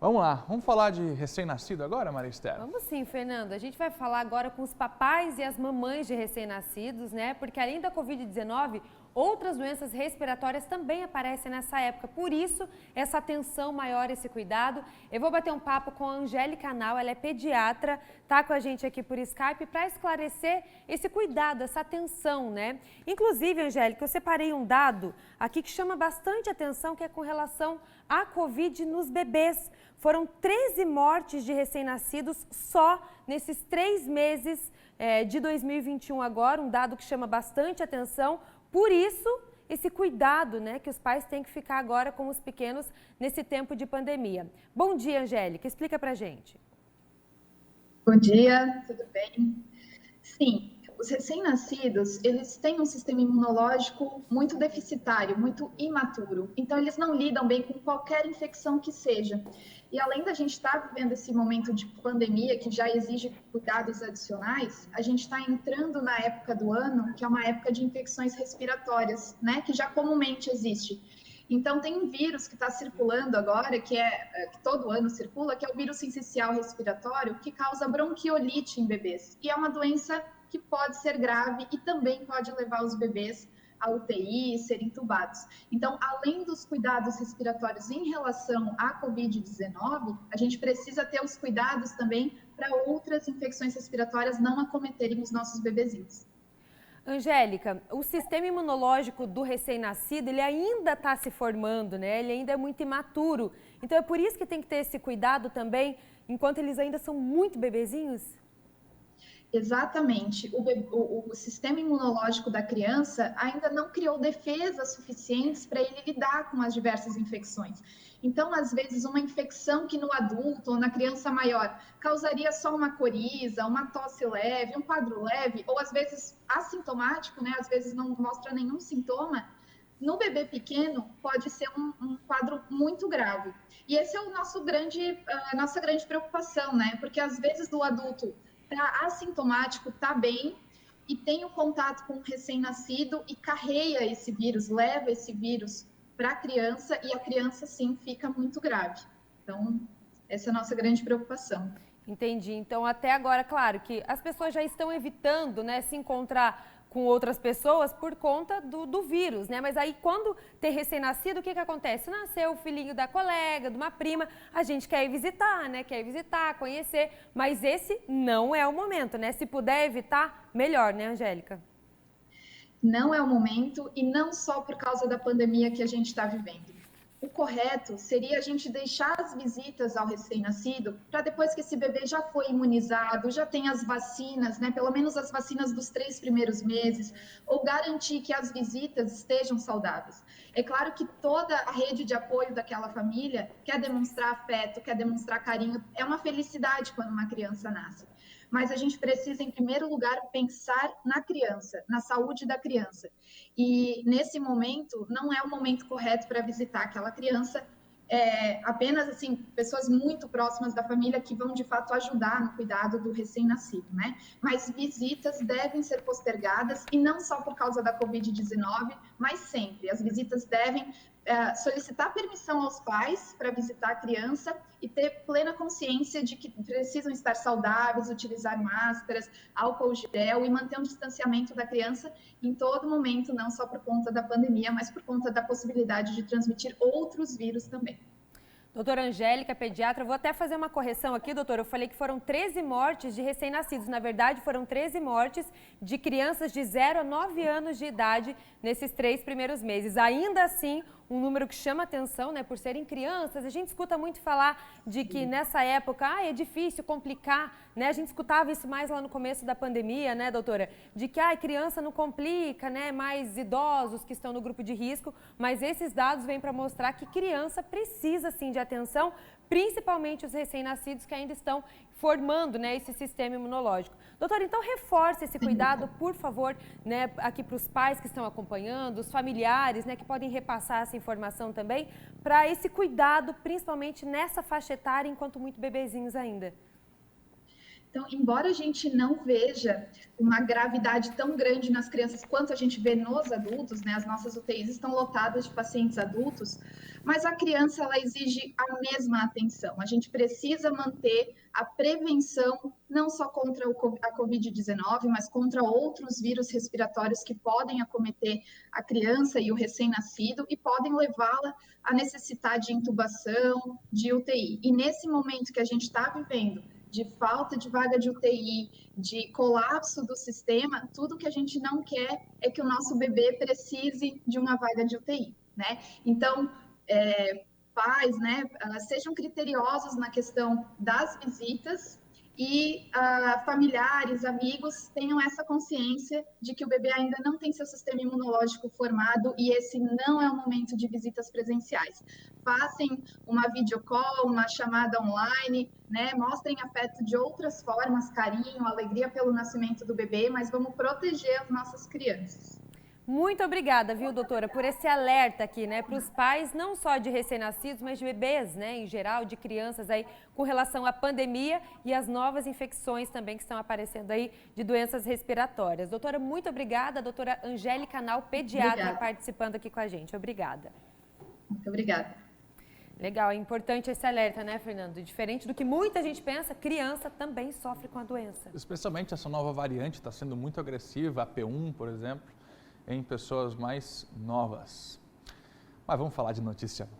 Vamos lá, vamos falar de recém-nascido agora, Maria Esther? Vamos sim, Fernando. A gente vai falar agora com os papais e as mamães de recém-nascidos, né? Porque além da Covid-19, outras doenças respiratórias também aparecem nessa época. Por isso, essa atenção maior, esse cuidado. Eu vou bater um papo com a Angélica Nau, ela é pediatra, tá com a gente aqui por Skype para esclarecer esse cuidado, essa atenção, né? Inclusive, Angélica, eu separei um dado aqui que chama bastante atenção, que é com relação à Covid nos bebês. Foram 13 mortes de recém-nascidos só nesses 3 meses de 2021 agora, um dado que chama bastante atenção. Por isso, esse cuidado, né, que os pais têm que ficar agora com os pequenos nesse tempo de pandemia. Bom dia, Angélica. Explica pra gente. Bom dia, tudo bem? Sim, os recém-nascidos, eles têm um sistema imunológico muito deficitário, muito imaturo. Então, eles não lidam bem com qualquer infecção que seja. E além da gente estar vivendo esse momento de pandemia, que já exige cuidados adicionais, a gente está entrando na época do ano, que é uma época de infecções respiratórias, né? Que já comumente existe. Então, tem um vírus que está circulando agora, que todo ano circula, que é o vírus sincicial respiratório, que causa bronquiolite em bebês. E é uma doença que pode ser grave e também pode levar os bebês à UTI, serem entubados. Então, além dos cuidados respiratórios em relação à Covid-19, a gente precisa ter os cuidados também para outras infecções respiratórias não acometerem os nossos bebezinhos. Angélica, o sistema imunológico do recém-nascido, ele ainda está se formando, né? Ele ainda é muito imaturo. Então é por isso que tem que ter esse cuidado também, enquanto eles ainda são muito bebezinhos? Exatamente. O sistema imunológico da criança ainda não criou defesas suficientes para ele lidar com as diversas infecções. Então, às vezes, uma infecção que no adulto ou na criança maior causaria só uma coriza, uma tosse leve, um quadro leve, ou às vezes assintomático, né? Às vezes não mostra nenhum sintoma. No bebê pequeno, pode ser um quadro muito grave. E esse é a nossa grande preocupação, né? Porque às vezes no adulto para assintomático está bem e tem o contato com o recém-nascido e carrega esse vírus, leva esse vírus para a criança e a criança, sim, fica muito grave. Então, essa é a nossa grande preocupação. Entendi. Então, até agora, claro que as pessoas já estão evitando, né, se encontrar com outras pessoas por conta do vírus, né? Mas aí, quando tem recém-nascido, o que acontece? Nasceu o filhinho da colega, de uma prima, a gente quer ir visitar, né? Quer ir visitar, conhecer, mas esse não é o momento, né? Se puder evitar, melhor, né, Angélica? Não é o momento e não só por causa da pandemia que a gente está vivendo. O correto seria a gente deixar as visitas ao recém-nascido para depois que esse bebê já foi imunizado, já tem as vacinas, né? Pelo menos as vacinas dos 3 primeiros meses, ou garantir que as visitas estejam saudáveis. É claro que toda a rede de apoio daquela família quer demonstrar afeto, quer demonstrar carinho. É uma felicidade quando uma criança nasce. Mas a gente precisa, em primeiro lugar, pensar na criança, na saúde da criança. E nesse momento, não é o momento correto para visitar aquela criança, apenas assim, pessoas muito próximas da família que vão de fato ajudar no cuidado do recém-nascido, né? Mas visitas devem ser postergadas e não só por causa da Covid-19, mas sempre. As visitas devem solicitar permissão aos pais para visitar a criança e ter plena consciência de que precisam estar saudáveis, utilizar máscaras, álcool gel e manter um distanciamento da criança em todo momento, não só por conta da pandemia, mas por conta da possibilidade de transmitir outros vírus também. Doutora Angélica, pediatra, vou até fazer uma correção aqui, doutora. Eu falei que foram 13 mortes de recém-nascidos. Na verdade, foram 13 mortes de crianças de 0 a 9 anos de idade nesses 3 primeiros meses. Ainda assim, um número que chama atenção, né, por serem crianças. A gente escuta muito falar de que nessa época, é difícil, complicar, né? A gente escutava isso mais lá no começo da pandemia, né, doutora? De que, criança não complica, né? Mais idosos que estão no grupo de risco. Mas esses dados vêm para mostrar que criança precisa, sim, de atenção, principalmente os recém-nascidos que ainda estão formando, né, esse sistema imunológico. Doutora, então reforce esse cuidado, por favor, né, aqui para os pais que estão acompanhando, os familiares, né, que podem repassar essa informação também, para esse cuidado, principalmente nessa faixa etária, enquanto muito bebezinhos ainda. Então, embora a gente não veja uma gravidade tão grande nas crianças quanto a gente vê nos adultos, né? As nossas UTIs estão lotadas de pacientes adultos, mas a criança ela exige a mesma atenção. A gente precisa manter a prevenção não só contra a Covid-19, mas contra outros vírus respiratórios que podem acometer a criança e o recém-nascido e podem levá-la a necessitar de intubação, de UTI. E nesse momento que a gente está vivendo, de falta de vaga de UTI, de colapso do sistema, tudo que a gente não quer é que o nosso bebê precise de uma vaga de UTI, né? Então, pais, né, sejam criteriosos na questão das visitas e familiares, amigos tenham essa consciência de que o bebê ainda não tem seu sistema imunológico formado e esse não é o momento de visitas presenciais. Façam uma videocall, uma chamada online, né? Mostrem afeto de outras formas, carinho, alegria pelo nascimento do bebê, mas vamos proteger as nossas crianças. Muito obrigada, viu, doutora, por esse alerta aqui, né, para os pais, não só de recém-nascidos, mas de bebês, né, em geral, de crianças aí, com relação à pandemia e as novas infecções também que estão aparecendo aí de doenças respiratórias. Doutora, muito obrigada, a doutora Angélica Canal, pediatra, participando aqui com a gente. Obrigada. Muito obrigada. Legal, é importante esse alerta, né, Fernando? Diferente do que muita gente pensa, criança também sofre com a doença. Especialmente essa nova variante está sendo muito agressiva, a P1, por exemplo, em pessoas mais novas. Mas vamos falar de notícia